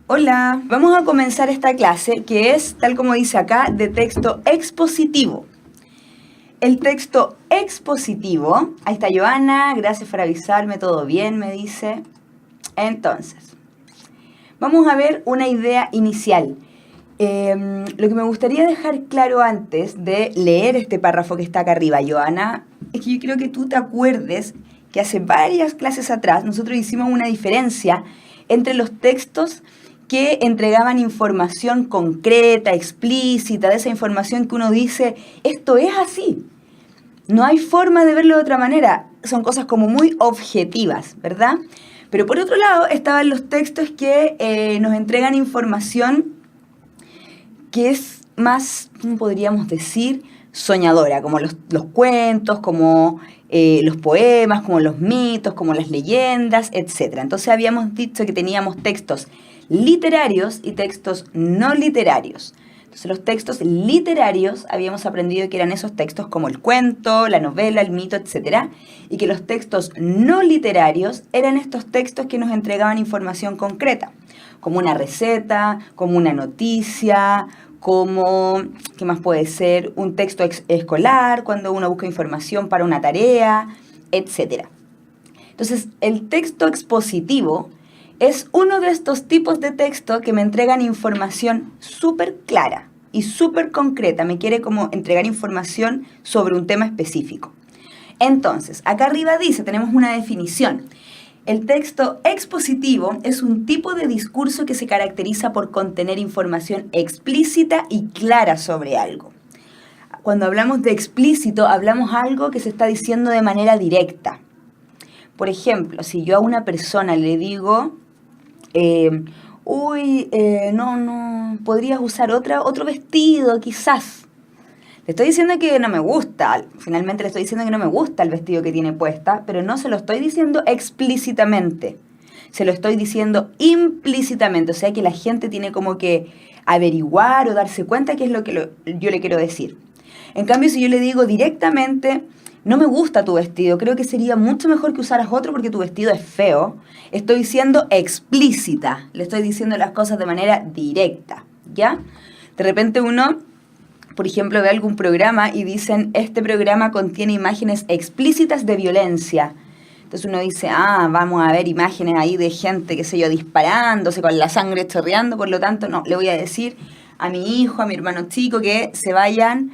Hola, vamos a comenzar esta clase que es, tal como dice acá, de texto expositivo. El texto expositivo, ahí está Joana, gracias por avisarme, todo bien, me dice. Entonces, vamos a ver una idea inicial. Lo que me gustaría dejar claro antes de leer este párrafo que está acá arriba, Joana, es que yo creo que tú te acuerdes que hace varias clases atrás nosotros hicimos una diferencia entre los textos que entregaban información concreta, explícita, de esa información que uno dice, esto es así. No hay forma de verlo de otra manera. Son cosas como muy objetivas, ¿verdad? Pero por otro lado estaban los textos que nos entregan información que es más, ¿cómo podríamos decir? Soñadora, como los cuentos, como los poemas, como los mitos, como las leyendas, etc. Entonces habíamos dicho que teníamos textos literarios y textos no literarios. Entonces los textos literarios habíamos aprendido que eran esos textos como el cuento, la novela, el mito, etc. Y que los textos no literarios eran estos textos que nos entregaban información concreta, como una receta, como una noticia, como, ¿qué más puede ser? Un texto escolar, cuando uno busca información para una tarea, etc. Entonces, el texto expositivo es uno de estos tipos de texto que me entregan información súper clara y súper concreta. Me quiere como entregar información sobre un tema específico. Entonces, acá arriba dice, tenemos una definición. El texto expositivo es un tipo de discurso que se caracteriza por contener información explícita y clara sobre algo. Cuando hablamos de explícito, hablamos algo que se está diciendo de manera directa. Por ejemplo, si yo a una persona le digo, no, podrías usar otro vestido quizás. Le estoy diciendo que no me gusta, finalmente le estoy diciendo que no me gusta el vestido que tiene puesta, pero no se lo estoy diciendo explícitamente, se lo estoy diciendo implícitamente, o sea que la gente tiene como que averiguar o darse cuenta qué es lo que yo le quiero decir. En cambio, si yo le digo directamente, no me gusta tu vestido, creo que sería mucho mejor que usaras otro porque tu vestido es feo, estoy siendo explícita, le estoy diciendo las cosas de manera directa, ¿ya? De repente uno, por ejemplo, ve algún programa y dicen, este programa contiene imágenes explícitas de violencia. Entonces uno dice, vamos a ver imágenes ahí de gente, qué sé yo, disparándose con la sangre chorreando, por lo tanto, no, le voy a decir a mi hijo, a mi hermano chico, que se vayan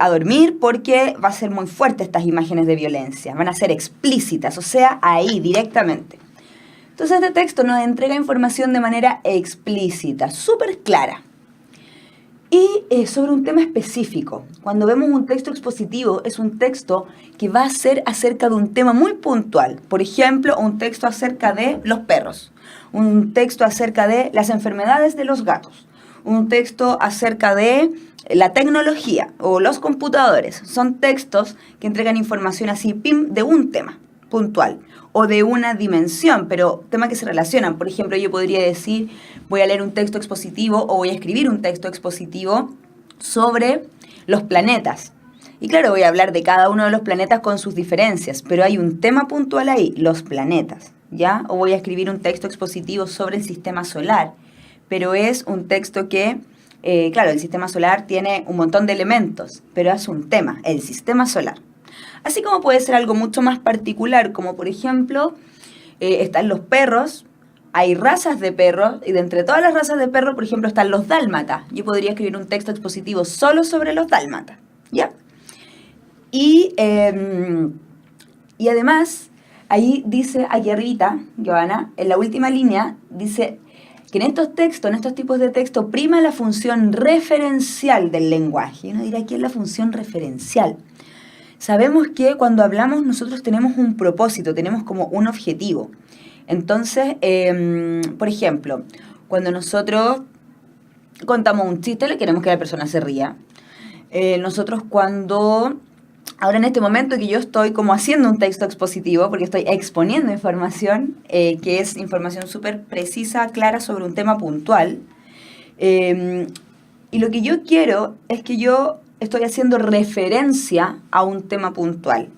a dormir porque va a ser muy fuerte estas imágenes de violencia, van a ser explícitas, o sea, ahí directamente. Entonces este texto nos entrega información de manera explícita, súper clara. Y sobre un tema específico, cuando vemos un texto expositivo, es un texto que va a ser acerca de un tema muy puntual. Por ejemplo, un texto acerca de los perros, un texto acerca de las enfermedades de los gatos, un texto acerca de la tecnología o los computadores. Son textos que entregan información así, pim, de un tema puntual o de una dimensión, pero temas que se relacionan. Por ejemplo, yo podría decir, voy a leer un texto expositivo o voy a escribir un texto expositivo sobre los planetas. Y claro, voy a hablar de cada uno de los planetas con sus diferencias, pero hay un tema puntual ahí, los planetas, ¿ya? O voy a escribir un texto expositivo sobre el sistema solar, pero es un texto que, claro, el sistema solar tiene un montón de elementos, pero es un tema, el sistema solar. Así como puede ser algo mucho más particular, como por ejemplo, están los perros, hay razas de perros, y de entre todas las razas de perros, por ejemplo, están los dálmatas. Yo podría escribir un texto expositivo solo sobre los dálmatas, ¿ya? Y además, ahí dice, aquí arribita, Joana, en la última línea, dice que en estos textos, en estos tipos de texto, prima la función referencial del lenguaje. Y uno dirá, ¿qué es la función referencial? Sabemos que cuando hablamos nosotros tenemos un propósito, tenemos como un objetivo. Entonces, por ejemplo, cuando nosotros contamos un chiste, le queremos que la persona se ría. Nosotros cuando, ahora en este momento que yo estoy como haciendo un texto expositivo, porque estoy exponiendo información, que es información súper precisa, clara sobre un tema puntual, y lo que yo quiero es que yo estoy haciendo referencia a un tema puntual.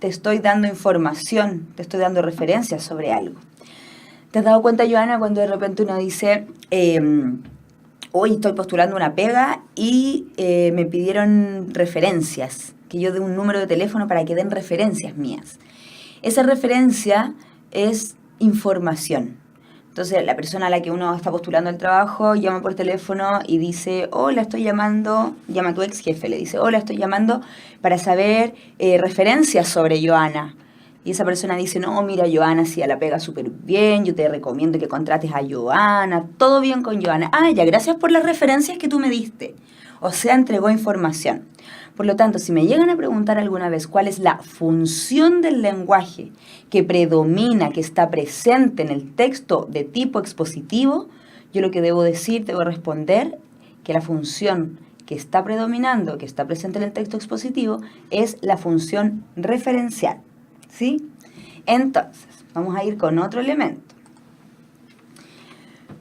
Te estoy dando información, te estoy dando referencias sobre algo. ¿Te has dado cuenta, Joana, cuando de repente uno dice, hoy estoy postulando una pega y me pidieron referencias, que yo dé un número de teléfono para que den referencias mías? Esa referencia es información. Entonces, la persona a la que uno está postulando el trabajo llama por teléfono y dice, hola, estoy llamando, llama a tu ex jefe, le dice, hola, estoy llamando para saber referencias sobre Joana. Y esa persona dice, no, mira, Joana sí, la pega súper bien, yo te recomiendo que contrates a Joana, todo bien con Joana. Ah, ya, gracias por las referencias que tú me diste. O sea, entregó información. Por lo tanto, si me llegan a preguntar alguna vez cuál es la función del lenguaje que predomina, que está presente en el texto de tipo expositivo, yo lo que debo decir, debo responder que la función que está predominando, que está presente en el texto expositivo, es la función referencial. ¿Sí? Entonces, vamos a ir con otro elemento.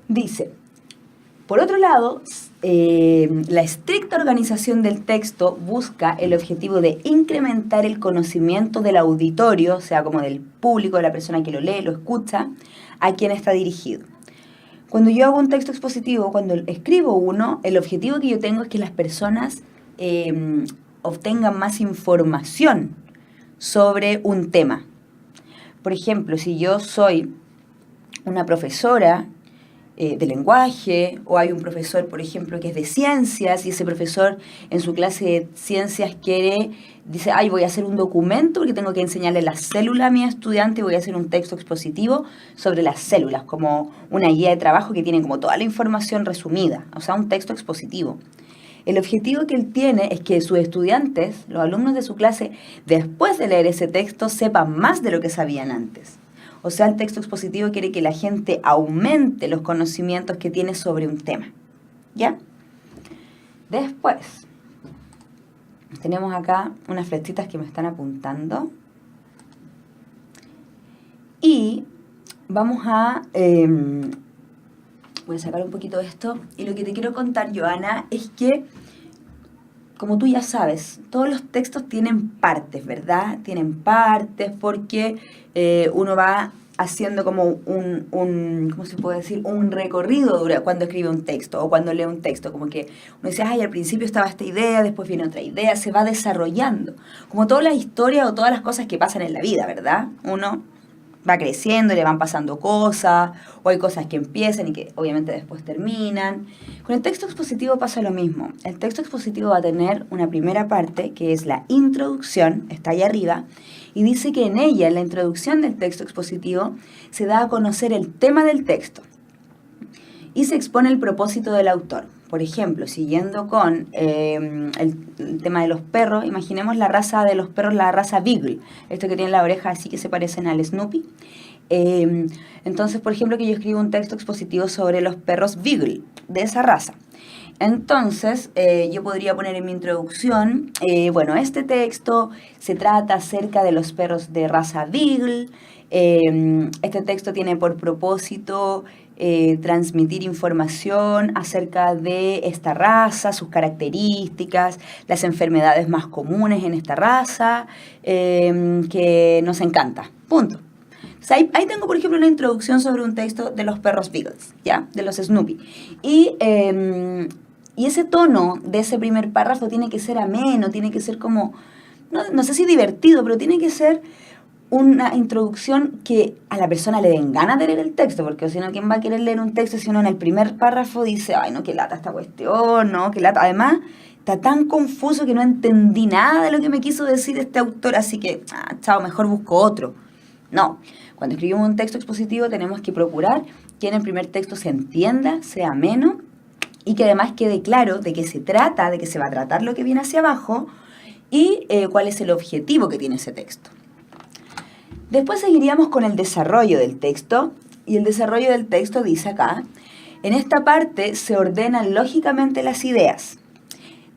Dice, por otro lado, la estricta organización del texto busca el objetivo de incrementar el conocimiento del auditorio, o sea, como del público, de la persona que lo lee, lo escucha, a quien está dirigido. Cuando yo hago un texto expositivo, cuando escribo uno, el objetivo que yo tengo es que las personas obtengan más información sobre un tema. Por ejemplo, si yo soy una profesora de lenguaje, o hay un profesor, por ejemplo, que es de ciencias, y ese profesor en su clase de ciencias dice, ay, voy a hacer un documento porque tengo que enseñarle las células a mi estudiante, voy a hacer un texto expositivo sobre las células, como una guía de trabajo que tiene como toda la información resumida, o sea, un texto expositivo. El objetivo que él tiene es que sus estudiantes, los alumnos de su clase, después de leer ese texto, sepan más de lo que sabían antes. O sea, el texto expositivo quiere que la gente aumente los conocimientos que tiene sobre un tema. ¿Ya? Después, tenemos acá unas flechitas que me están apuntando. Y vamos a... voy a sacar un poquito de esto. Y lo que te quiero contar, Joana, es que, como tú ya sabes, todos los textos tienen partes, ¿verdad? Tienen partes porque uno va haciendo como ¿cómo se puede decir? Un recorrido cuando escribe un texto o cuando lee un texto. Como que uno dice, ay, al principio estaba esta idea, después viene otra idea, se va desarrollando. Como todas las historias o todas las cosas que pasan en la vida, ¿verdad? Uno va creciendo, le van pasando cosas, o hay cosas que empiezan y que obviamente después terminan. Con el texto expositivo pasa lo mismo. El texto expositivo va a tener una primera parte, que es la introducción, está ahí arriba, y dice que en ella, en la introducción del texto expositivo, se da a conocer el tema del texto y se expone el propósito del autor. Por ejemplo, siguiendo con el tema de los perros, imaginemos la raza de los perros, la raza Beagle, esto que tiene la oreja así que se parecen al Snoopy. Entonces, por ejemplo, que yo escribo un texto expositivo sobre los perros Beagle, de esa raza. Entonces, yo podría poner en mi introducción, bueno, este texto se trata acerca de los perros de raza Beagle. Este texto tiene por propósito transmitir información acerca de esta raza, sus características, las enfermedades más comunes en esta raza, que nos encanta. Punto. O sea, ahí tengo, por ejemplo, una introducción sobre un texto de los perros Beagles, ¿ya? De los Snoopy. Y ese tono de ese primer párrafo tiene que ser ameno, tiene que ser como, no sé si divertido, pero tiene que ser una introducción que a la persona le den ganas de leer el texto, porque si no, ¿quién va a querer leer un texto si uno en el primer párrafo dice, ay, no, qué lata esta cuestión, no, qué lata? Además, está tan confuso que no entendí nada de lo que me quiso decir este autor, así que, chao, mejor busco otro. No, cuando escribimos un texto expositivo tenemos que procurar que en el primer texto se entienda, sea ameno y que además quede claro de qué se trata, de qué se va a tratar lo que viene hacia abajo y cuál es el objetivo que tiene ese texto. Después seguiríamos con el desarrollo del texto, y el desarrollo del texto dice acá, en esta parte se ordenan lógicamente las ideas,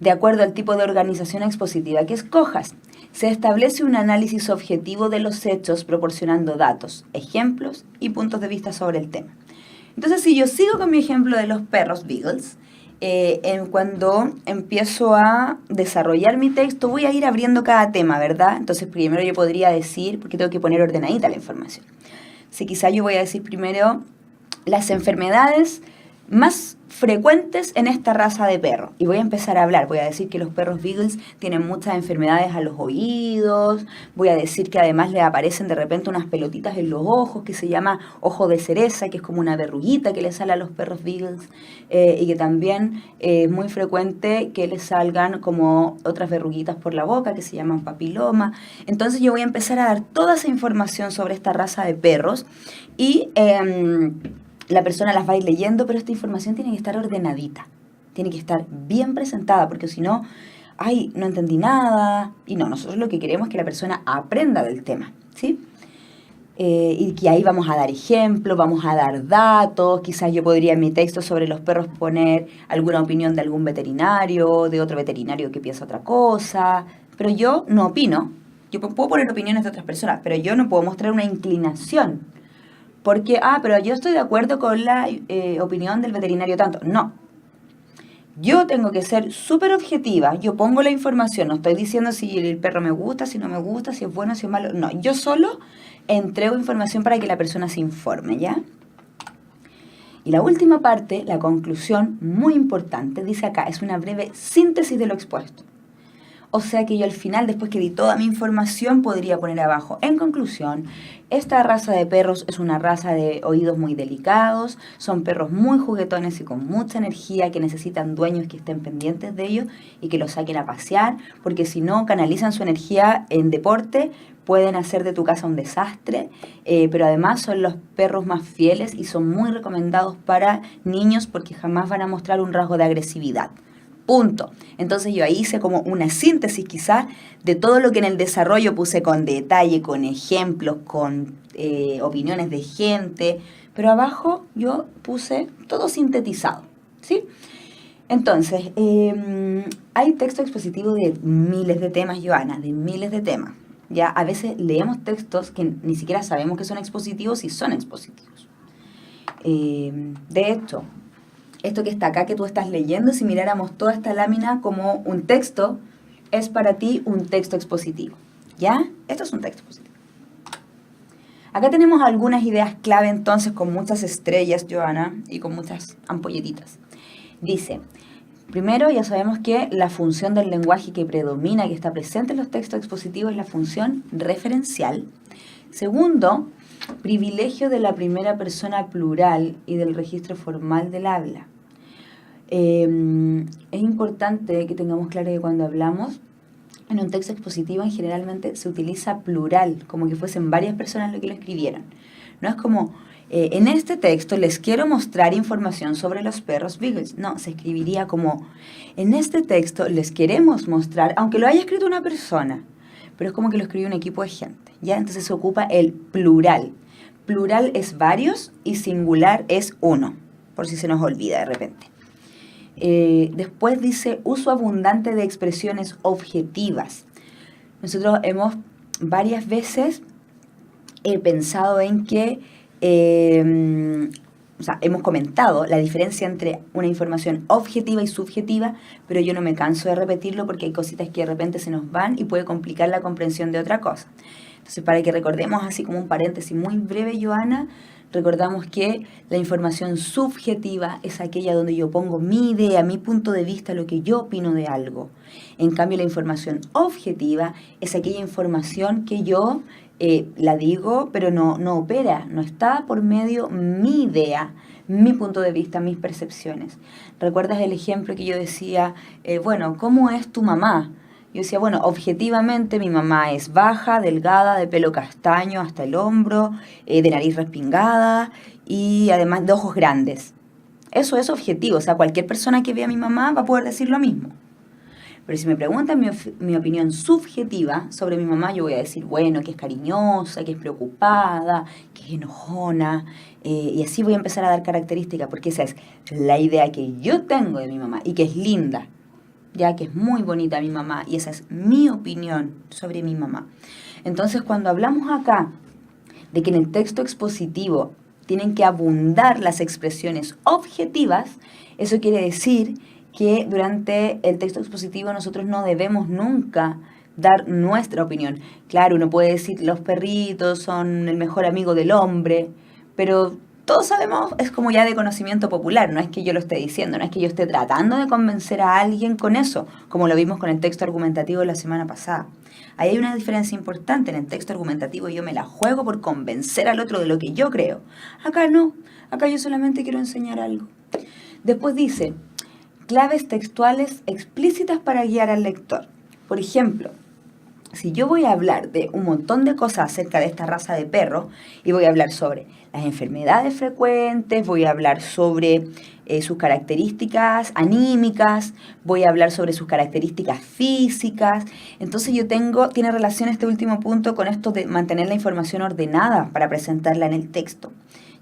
de acuerdo al tipo de organización expositiva que escojas. Se establece un análisis objetivo de los hechos proporcionando datos, ejemplos y puntos de vista sobre el tema. Entonces, si yo sigo con mi ejemplo de los perros Beagles, cuando empiezo a desarrollar mi texto voy a ir abriendo cada tema, ¿verdad? Entonces primero yo podría decir, porque tengo que poner ordenadita la información. Sí, quizá yo voy a decir primero las enfermedades más frecuentes en esta raza de perro. Y voy a empezar a hablar. Voy a decir que los perros Beagles tienen muchas enfermedades a los oídos. Voy a decir que además le aparecen de repente unas pelotitas en los ojos que se llama ojo de cereza, que es como una verruguita que le sale a los perros Beagles. Y que también es muy frecuente que les salgan como otras verruguitas por la boca que se llaman papiloma. Entonces yo voy a empezar a dar toda esa información sobre esta raza de perros y la persona las va a ir leyendo, pero esta información tiene que estar ordenadita, tiene que estar bien presentada, porque si no, ay, no entendí nada. Y no, nosotros lo que queremos es que la persona aprenda del tema, ¿sí? Y que ahí vamos a dar ejemplos, vamos a dar datos, quizás yo podría en mi texto sobre los perros poner alguna opinión de algún veterinario, de otro veterinario que piensa otra cosa, pero yo no opino. Yo puedo poner opiniones de otras personas, pero yo no puedo mostrar una inclinación. Porque, pero yo estoy de acuerdo con la opinión del veterinario tanto. No. Yo tengo que ser súper objetiva. Yo pongo la información. No estoy diciendo si el perro me gusta, si no me gusta, si es bueno, si es malo. No, yo solo entrego información para que la persona se informe, ¿ya? Y la última parte, la conclusión, muy importante, dice acá, es una breve síntesis de lo expuesto. O sea que yo al final, después que di toda mi información, podría poner abajo, en conclusión, esta raza de perros es una raza de oídos muy delicados, son perros muy juguetones y con mucha energía que necesitan dueños que estén pendientes de ellos y que los saquen a pasear, porque si no canalizan su energía en deporte, pueden hacer de tu casa un desastre, pero además son los perros más fieles y son muy recomendados para niños porque jamás van a mostrar un rasgo de agresividad. Punto. Entonces yo ahí hice como una síntesis quizás de todo lo que en el desarrollo puse con detalle, con ejemplos, con opiniones de gente, pero abajo yo puse todo sintetizado, ¿sí? Entonces, hay texto expositivo de miles de temas, Joana, de miles de temas. Ya a veces leemos textos que ni siquiera sabemos que son expositivos y son expositivos. De hecho, esto que está acá que tú estás leyendo, si miráramos toda esta lámina como un texto, es para ti un texto expositivo. ¿Ya? Esto es un texto expositivo. Acá tenemos algunas ideas clave entonces con muchas estrellas, Joana, y con muchas ampolletitas. Dice, primero ya sabemos que la función del lenguaje que predomina, que está presente en los textos expositivos, es la función referencial. Segundo, privilegio de la primera persona plural y del registro formal del habla. Es importante que tengamos claro que cuando hablamos en un texto expositivo generalmente se utiliza plural, como que fuesen varias personas lo que lo escribieran. No es como, en este texto les quiero mostrar información sobre los perros Beagles. No, se escribiría como, en este texto les queremos mostrar, aunque lo haya escrito una persona, pero es como que lo escribió un equipo de gente, ¿ya? Entonces se ocupa el plural. Plural es varios y singular es uno, por si se nos olvida de repente. Después dice uso abundante de expresiones objetivas. Nosotros hemos varias veces pensado en que, hemos comentado la diferencia entre una información objetiva y subjetiva, pero yo no me canso de repetirlo porque hay cositas que de repente se nos van y puede complicar la comprensión de otra cosa. Entonces, para que recordemos así como un paréntesis muy breve, Joana, recordamos que la información subjetiva es aquella donde yo pongo mi idea, mi punto de vista, lo que yo opino de algo. En cambio, la información objetiva es aquella información que yo la digo, pero no opera, no está por medio mi idea, mi punto de vista, mis percepciones. ¿Recuerdas el ejemplo que yo decía, ¿cómo es tu mamá? Yo decía, objetivamente mi mamá es baja, delgada, de pelo castaño hasta el hombro, de nariz respingada y además de ojos grandes. Eso es objetivo, o sea, cualquier persona que vea a mi mamá va a poder decir lo mismo. Pero si me preguntan mi opinión subjetiva sobre mi mamá, yo voy a decir, que es cariñosa, que es preocupada, que es enojona, y así voy a empezar a dar características, porque esa es la idea que yo tengo de mi mamá y que es linda. Ya que es muy bonita mi mamá y esa es mi opinión sobre mi mamá. Entonces, cuando hablamos acá de que en el texto expositivo tienen que abundar las expresiones objetivas, eso quiere decir que durante el texto expositivo nosotros no debemos nunca dar nuestra opinión. Claro, uno puede decir los perritos son el mejor amigo del hombre, pero todos sabemos, es como ya de conocimiento popular, no es que yo lo esté diciendo, no es que yo esté tratando de convencer a alguien con eso, como lo vimos con el texto argumentativo de la semana pasada. Ahí hay una diferencia importante. En el texto argumentativo yo me la juego por convencer al otro de lo que yo creo. Acá no, acá yo solamente quiero enseñar algo. Después dice, claves textuales explícitas para guiar al lector. Por ejemplo, si yo voy a hablar de un montón de cosas acerca de esta raza de perro y voy a hablar sobre las enfermedades frecuentes, voy a hablar sobre sus características anímicas, voy a hablar sobre sus características físicas, entonces tiene relación este último punto con esto de mantener la información ordenada para presentarla en el texto.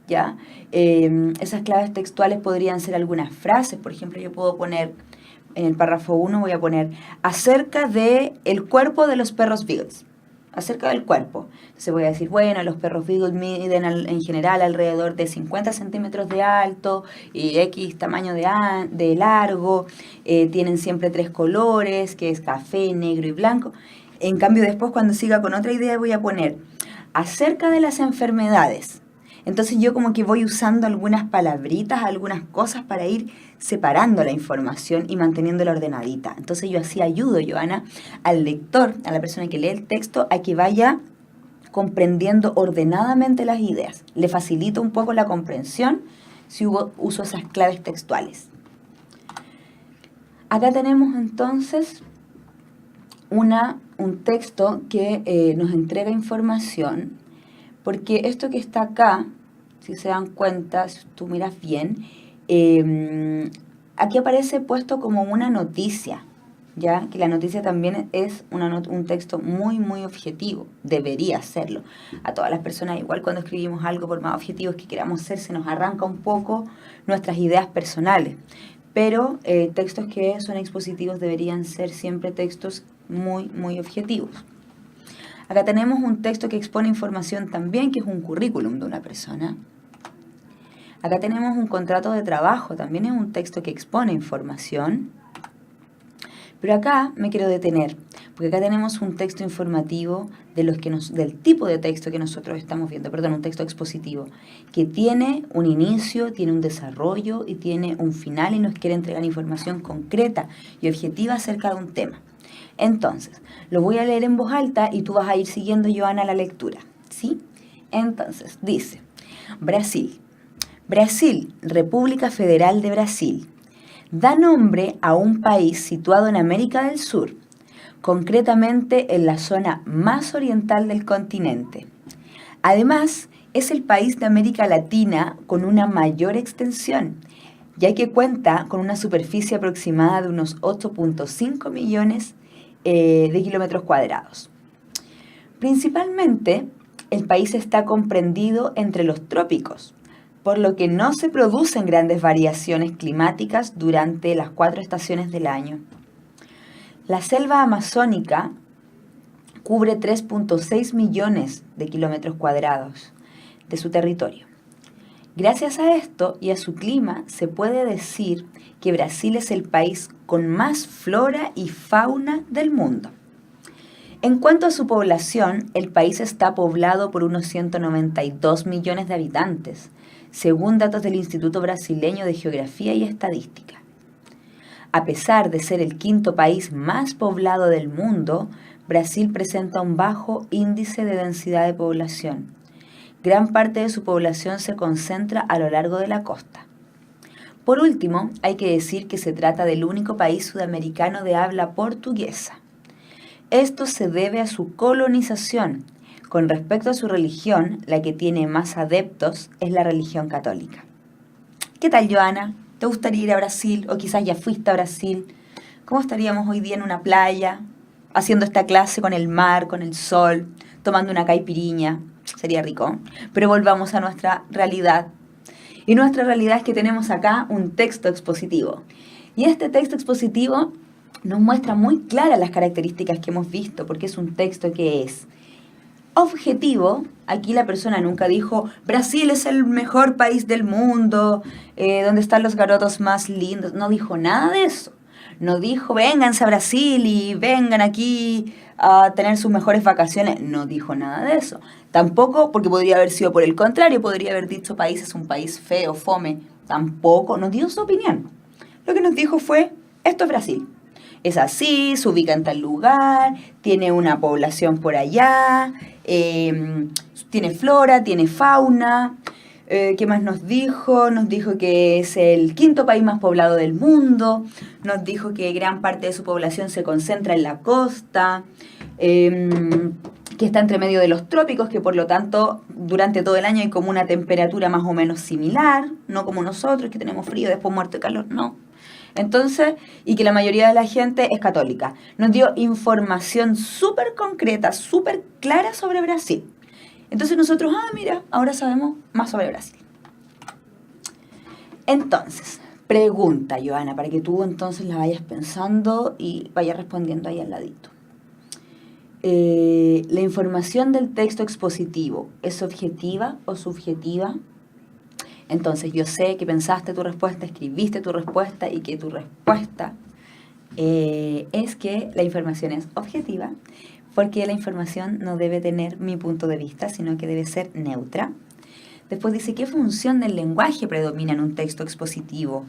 ¿Ya? Esas claves textuales podrían ser algunas frases, por ejemplo, yo puedo poner en el párrafo 1 voy a poner acerca de el cuerpo de los perros Beagles. Acerca del cuerpo. Entonces voy a decir, bueno, los perros Beagle miden en general alrededor de 50 centímetros de alto y X tamaño de largo. Tienen siempre 3 colores, que es café, negro y blanco. En cambio, después cuando siga con otra idea voy a poner acerca de las enfermedades. Entonces yo como que voy usando algunas palabritas, algunas cosas para ir separando la información y manteniéndola ordenadita. Entonces yo así ayudo, Joana, al lector, a la persona que lee el texto, a que vaya comprendiendo ordenadamente las ideas. Le facilita un poco la comprensión si uso esas claves textuales. Acá tenemos entonces un texto que nos entrega información, porque esto que está acá, si se dan cuenta, si tú miras bien, aquí aparece puesto como una noticia, ¿ya? Que la noticia también es un texto muy, muy objetivo, debería serlo. A todas las personas, igual cuando escribimos algo, por más objetivos que queramos ser, se nos arranca un poco nuestras ideas personales. Pero textos que son expositivos deberían ser siempre textos muy, muy objetivos. Acá tenemos un texto que expone información también, que es un currículum de una persona. Acá tenemos un contrato de trabajo, también es un texto que expone información. Pero acá me quiero detener, porque acá tenemos un texto informativo del tipo de texto que nosotros estamos viendo, un texto expositivo, que tiene un inicio, tiene un desarrollo y tiene un final y nos quiere entregar información concreta y objetiva acerca de un tema. Entonces, lo voy a leer en voz alta y tú vas a ir siguiendo, Joana, la lectura, ¿sí? Entonces, dice, Brasil, República Federal de Brasil, da nombre a un país situado en América del Sur, concretamente en la zona más oriental del continente. Además, es el país de América Latina con una mayor extensión, ya que cuenta con una superficie aproximada de unos 8.5 millones de kilómetros cuadrados. Principalmente, el país está comprendido entre los trópicos, por lo que no se producen grandes variaciones climáticas durante las 4 estaciones del año. La selva amazónica cubre 3.6 millones de kilómetros cuadrados de su territorio. Gracias a esto y a su clima, se puede decir que Brasil es el país con más flora y fauna del mundo. En cuanto a su población, el país está poblado por unos 192 millones de habitantes, según datos del Instituto Brasileño de Geografía y Estadística. A pesar de ser el 5º país más poblado del mundo, Brasil presenta un bajo índice de densidad de población. Gran parte de su población se concentra a lo largo de la costa. Por último, hay que decir que se trata del único país sudamericano de habla portuguesa. Esto se debe a su colonización. Con respecto a su religión, la que tiene más adeptos es la religión católica. ¿Qué tal, Joana? ¿Te gustaría ir a Brasil? O quizás ya fuiste a Brasil. ¿Cómo estaríamos hoy día en una playa, haciendo esta clase con el mar, con el sol, tomando una caipiriña? Sería rico. Pero volvamos a nuestra realidad. Y nuestra realidad es que tenemos acá un texto expositivo. Y este texto expositivo nos muestra muy claras las características que hemos visto, porque es un texto que es objetivo. Aquí la persona nunca dijo, Brasil es el mejor país del mundo, donde están los garotos más lindos. No dijo nada de eso. No dijo, vénganse a Brasil y vengan aquí a tener sus mejores vacaciones. No dijo nada de eso. Tampoco, porque podría haber sido por el contrario, podría haber dicho país es un país feo, fome. Tampoco nos dio su opinión. Lo que nos dijo fue, esto es Brasil. Es así, se ubica en tal lugar, tiene una población por allá, tiene flora, tiene fauna. ¿Qué más nos dijo? Nos dijo que es el quinto país más poblado del mundo, nos dijo que gran parte de su población se concentra en la costa, que está entre medio de los trópicos, que por lo tanto durante todo el año hay como una temperatura más o menos similar, no como nosotros que tenemos frío, después muerto de calor, no. Entonces, y que la mayoría de la gente es católica. Nos dio información súper concreta, súper clara sobre Brasil. Entonces nosotros, mira, ahora sabemos más sobre Brasil. Entonces, pregunta, Joana, para que tú entonces la vayas pensando y vayas respondiendo ahí al ladito. ¿La información del texto expositivo es objetiva o subjetiva? Entonces yo sé que pensaste tu respuesta, escribiste tu respuesta y que tu respuesta es que la información es objetiva, porque la información no debe tener mi punto de vista, sino que debe ser neutra. Después dice, ¿qué función del lenguaje predomina en un texto expositivo?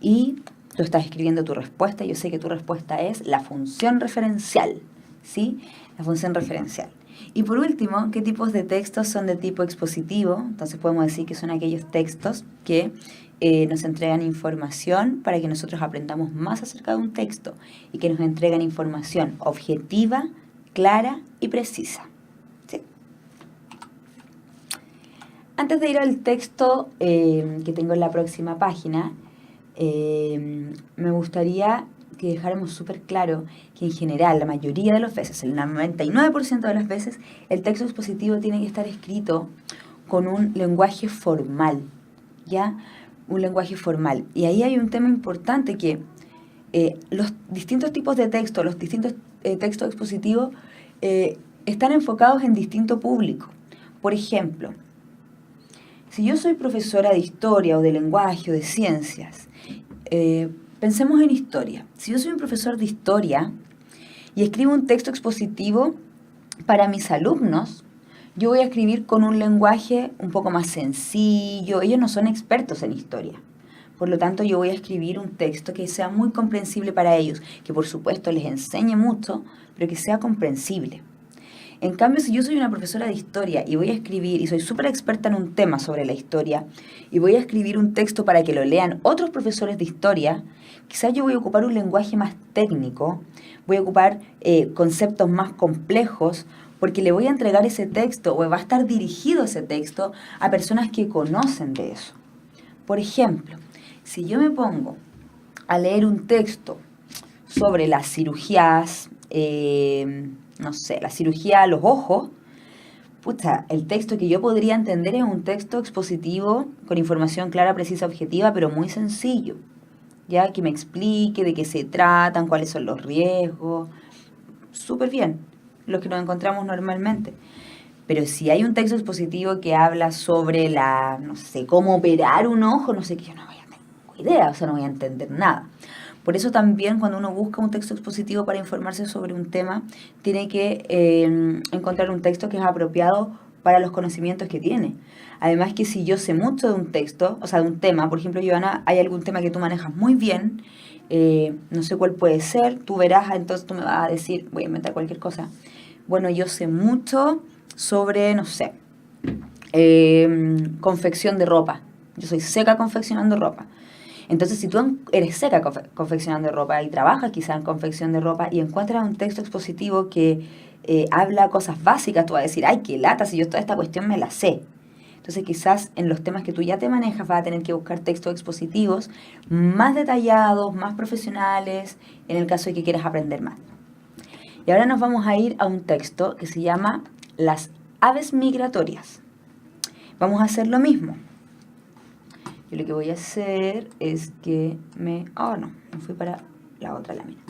Y tú estás escribiendo tu respuesta, yo sé que tu respuesta es la función referencial, ¿sí? La función referencial. Y por último, ¿qué tipos de textos son de tipo expositivo? Entonces podemos decir que son aquellos textos que nos entregan información para que nosotros aprendamos más acerca de un texto y que nos entregan información objetiva, clara y precisa. ¿Sí? Antes de ir al texto que tengo en la próxima página, me gustaría que dejáramos súper claro que en general, la mayoría de las veces, el 99% de las veces, el texto expositivo tiene que estar escrito con un lenguaje formal, ¿ya? Un lenguaje formal. Y ahí hay un tema importante que los distintos tipos de texto, los distintos textos expositivos están enfocados en distinto público. Por ejemplo, si yo soy profesora de historia o de lenguaje o de ciencias, pensemos en historia. Si yo soy un profesor de historia y escribo un texto expositivo para mis alumnos, yo voy a escribir con un lenguaje un poco más sencillo. Ellos no son expertos en historia. Por lo tanto, yo voy a escribir un texto que sea muy comprensible para ellos, que por supuesto les enseñe mucho, pero que sea comprensible. En cambio, si yo soy una profesora de historia y voy a escribir, y soy súper experta en un tema sobre la historia, y voy a escribir un texto para que lo lean otros profesores de historia, quizás yo voy a ocupar un lenguaje más técnico, voy a ocupar conceptos más complejos, porque le voy a entregar ese texto, o va a estar dirigido ese texto, a personas que conocen de eso. Por ejemplo, si yo me pongo a leer un texto sobre las cirugías, no sé, la cirugía a los ojos, pucha, el texto que yo podría entender es un texto expositivo con información clara, precisa, objetiva, pero muy sencillo, ya que me explique de qué se tratan, cuáles son los riesgos, súper bien, los que nos encontramos normalmente. Pero si hay un texto expositivo que habla sobre no sé, cómo operar un ojo, no sé qué, yo no voy a tener idea, o sea, no voy a entender nada. Por eso también cuando uno busca un texto expositivo para informarse sobre un tema, tiene que encontrar un texto que es apropiado para los conocimientos que tiene. Además que si yo sé mucho de un texto, o sea, de un tema, por ejemplo, Joana, hay algún tema que tú manejas muy bien, no sé cuál puede ser, tú verás, entonces tú me vas a decir, voy a inventar cualquier cosa. Bueno, yo sé mucho sobre, no sé, confección de ropa. Yo soy seca confeccionando ropa. Entonces, si tú eres seca confeccionando ropa y trabajas quizá en confección de ropa y encuentras un texto expositivo que habla cosas básicas, tú vas a decir, ay, qué lata, si yo toda esta cuestión me la sé. Entonces, quizás en los temas que tú ya te manejas vas a tener que buscar textos expositivos más detallados, más profesionales, en el caso de que quieras aprender más. Y ahora nos vamos a ir a un texto que se llama Las aves migratorias. Vamos a hacer lo mismo. Yo lo que voy a hacer es que me fui para la otra lámina.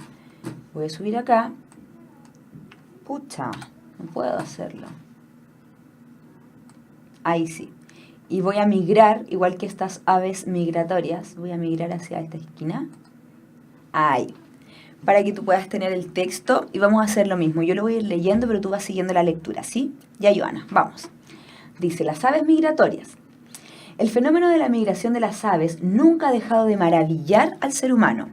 Voy a subir acá. Pucha, no puedo hacerlo. Ahí sí. Y voy a migrar, igual que estas aves migratorias, voy a migrar hacia esta esquina. Ahí. para que tú puedas tener el texto y vamos a hacer lo mismo. Yo lo voy a ir leyendo, pero tú vas siguiendo la lectura, ¿sí? Ya, Joana, vamos. Dice, las aves migratorias. El fenómeno de la migración de las aves nunca ha dejado de maravillar al ser humano.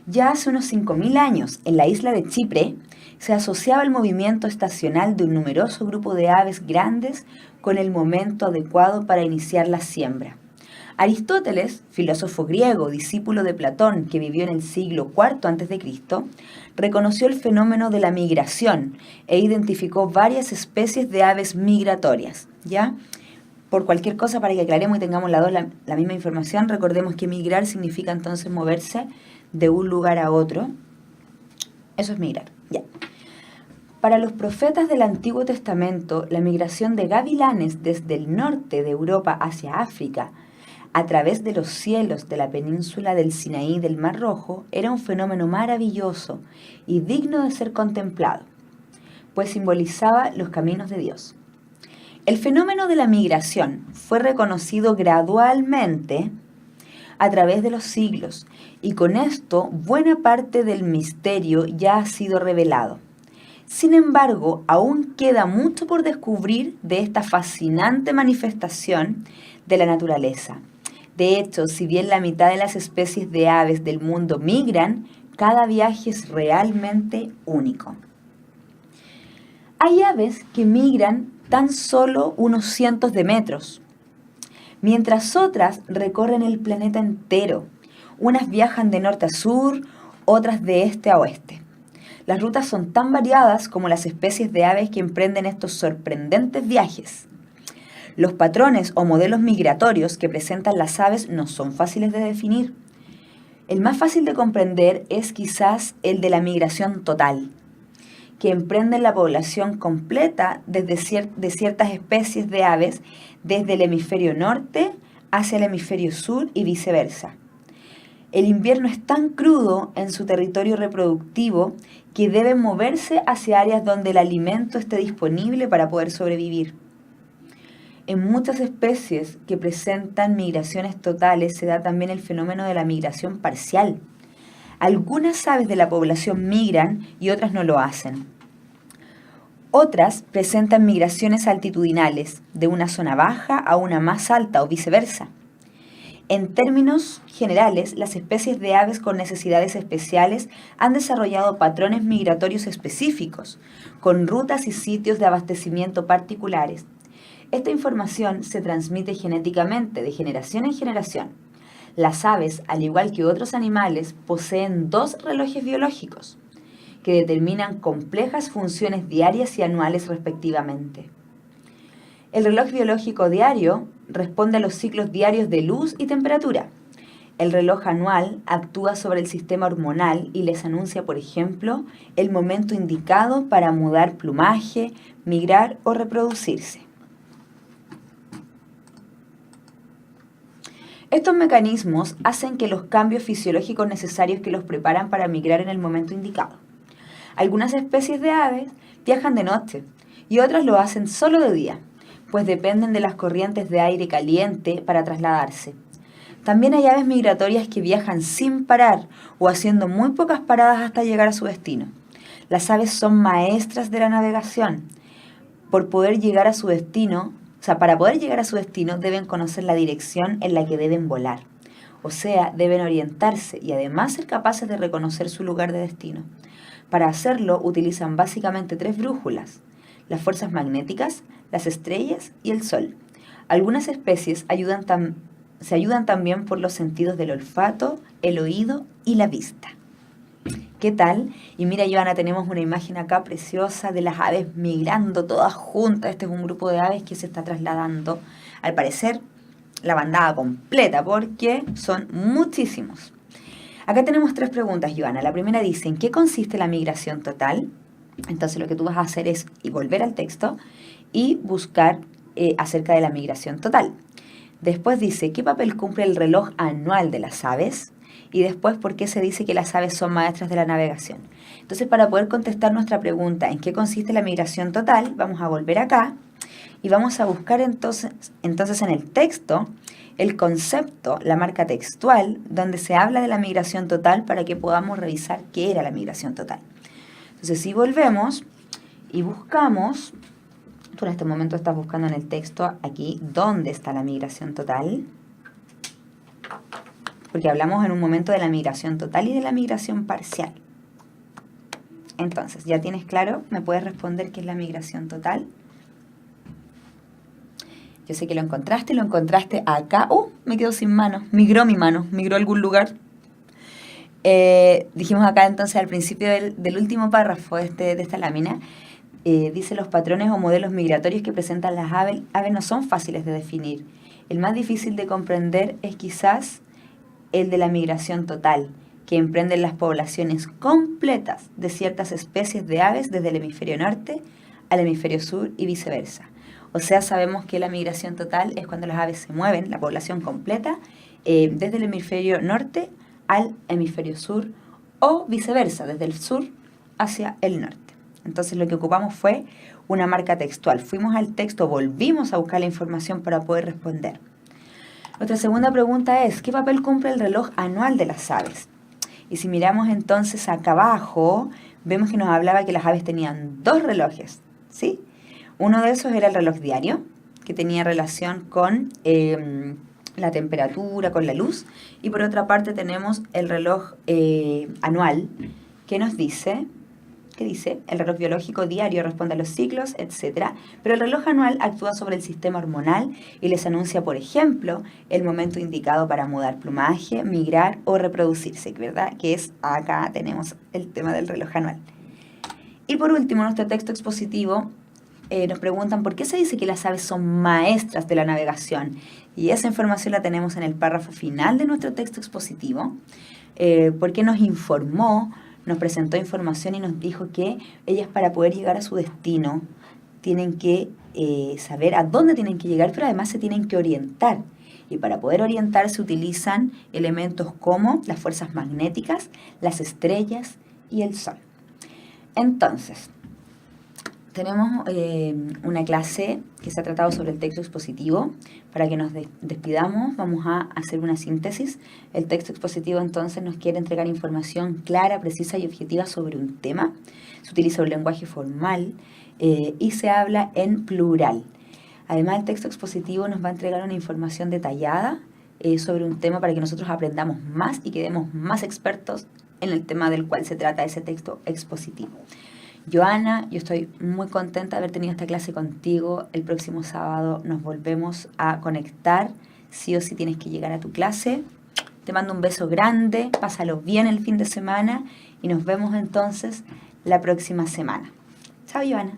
Ya hace unos 5.000 años, en la isla de Chipre, se asociaba el movimiento estacional de un numeroso grupo de aves grandes con el momento adecuado para iniciar la siembra. Aristóteles, filósofo griego, discípulo de Platón, que vivió en el siglo IV a.C., reconoció el fenómeno de la migración e identificó varias especies de aves migratorias, ¿ya? Por cualquier cosa, para que aclaremos y tengamos la misma información, recordemos que migrar significa entonces moverse de un lugar a otro. Eso es migrar, ya. Para los profetas del Antiguo Testamento, la migración de gavilanes desde el norte de Europa hacia África, a través de los cielos de la península del Sinaí del Mar Rojo, era un fenómeno maravilloso y digno de ser contemplado, pues simbolizaba los caminos de Dios. El fenómeno de la migración fue reconocido gradualmente a través de los siglos y con esto buena parte del misterio ya ha sido revelado. Sin embargo, aún queda mucho por descubrir de esta fascinante manifestación de la naturaleza. De hecho, si bien la mitad de las especies de aves del mundo migran, cada viaje es realmente único. Hay aves que migran tan solo unos cientos de metros, mientras otras recorren el planeta entero. Unas viajan de norte a sur, otras de este a oeste. Las rutas son tan variadas como las especies de aves que emprenden estos sorprendentes viajes. Los patrones o modelos migratorios que presentan las aves no son fáciles de definir. El más fácil de comprender es quizás el de la migración total, que emprenden la población completa de ciertas especies de aves desde el hemisferio norte hacia el hemisferio sur y viceversa. El invierno es tan crudo en su territorio reproductivo que deben moverse hacia áreas donde el alimento esté disponible para poder sobrevivir. En muchas especies que presentan migraciones totales se da también el fenómeno de la migración parcial. Algunas aves de la población migran y otras no lo hacen. Otras presentan migraciones altitudinales, de una zona baja a una más alta o viceversa. En términos generales, las especies de aves con necesidades especiales han desarrollado patrones migratorios específicos, con rutas y sitios de abastecimiento particulares. Esta información se transmite genéticamente de generación en generación. Las aves, al igual que otros animales, poseen dos relojes biológicos que determinan complejas funciones diarias y anuales respectivamente. El reloj biológico diario responde a los ciclos diarios de luz y temperatura. El reloj anual actúa sobre el sistema hormonal y les anuncia, por ejemplo, el momento indicado para mudar plumaje, migrar o reproducirse. Estos mecanismos hacen que los cambios fisiológicos necesarios que los preparan para migrar en el momento indicado. Algunas especies de aves viajan de noche y otras lo hacen solo de día, pues dependen de las corrientes de aire caliente para trasladarse. También hay aves migratorias que viajan sin parar o haciendo muy pocas paradas hasta llegar a su destino. Las aves son maestras de la navegación. Para poder llegar a su destino deben conocer la dirección en la que deben volar. O sea, deben orientarse y además ser capaces de reconocer su lugar de destino. Para hacerlo utilizan básicamente 3 brújulas: las fuerzas magnéticas, las estrellas y el sol. Algunas especies se ayudan también por los sentidos del olfato, el oído y la vista. ¿Qué tal? Y mira, Joana, tenemos una imagen acá preciosa de las aves migrando todas juntas. Este es un grupo de aves que se está trasladando, al parecer, la bandada completa, porque son muchísimos. Acá tenemos 3 preguntas, Joana. La primera dice, ¿en qué consiste la migración total? Entonces lo que tú vas a hacer es volver al texto y buscar acerca de la migración total. Después dice, ¿qué papel cumple el reloj anual de las aves? Y después, ¿por qué se dice que las aves son maestras de la navegación? Entonces, para poder contestar nuestra pregunta, ¿en qué consiste la migración total? Vamos a volver acá y vamos a buscar entonces en el texto el concepto, la marca textual, donde se habla de la migración total para que podamos revisar qué era la migración total. Entonces, si volvemos y buscamos, tú en este momento estás buscando en el texto aquí dónde está la migración total, porque hablamos en un momento de la migración total y de la migración parcial. Entonces, ¿ya tienes claro? ¿Me puedes responder qué es la migración total? Yo sé que lo encontraste acá. Me quedo sin mano. Migró mi mano, migró a algún lugar. Dijimos acá entonces al principio del último párrafo de esta lámina, dice: los patrones o modelos migratorios que presentan las aves no son fáciles de definir. El más difícil de comprender es quizás el de la migración total, que emprenden las poblaciones completas de ciertas especies de aves desde el hemisferio norte al hemisferio sur y viceversa. O sea, sabemos que la migración total es cuando las aves se mueven, la población completa, desde el hemisferio norte al hemisferio sur o viceversa, desde el sur hacia el norte. Entonces lo que ocupamos fue una marca textual. Fuimos al texto, volvimos a buscar la información para poder responder. Nuestra segunda pregunta es: ¿qué papel cumple el reloj anual de las aves? Y si miramos entonces acá abajo, vemos que nos hablaba que las aves tenían 2 relojes, ¿sí? Uno de esos era el reloj diario, que tenía relación con la temperatura, con la luz. Y por otra parte tenemos el reloj anual, que nos dice, ¿qué dice? El reloj biológico diario responde a los ciclos, etc. Pero el reloj anual actúa sobre el sistema hormonal y les anuncia, por ejemplo, el momento indicado para mudar plumaje, migrar o reproducirse, ¿verdad? Que es, acá tenemos el tema del reloj anual. Y por último, nuestro texto expositivo nos preguntan por qué se dice que las aves son maestras de la navegación. Y esa información la tenemos en el párrafo final de nuestro texto expositivo, porque nos informó, nos presentó información y nos dijo que ellas, para poder llegar a su destino, tienen que saber a dónde tienen que llegar, pero además se tienen que orientar. Y para poder orientarse utilizan elementos como las fuerzas magnéticas, las estrellas y el sol. Entonces, tenemos una clase que se ha tratado sobre el texto expositivo. Para que nos despidamos, vamos a hacer una síntesis. El texto expositivo entonces nos quiere entregar información clara, precisa y objetiva sobre un tema. Se utiliza un lenguaje formal y se habla en plural. Además, el texto expositivo nos va a entregar una información detallada sobre un tema para que nosotros aprendamos más y quedemos más expertos en el tema del cual se trata ese texto expositivo. Joana, yo estoy muy contenta de haber tenido esta clase contigo. El próximo sábado nos volvemos a conectar. Sí o sí tienes que llegar a tu clase. Te mando un beso grande, pásalo bien el fin de semana y nos vemos entonces la próxima semana. Chao, Joana.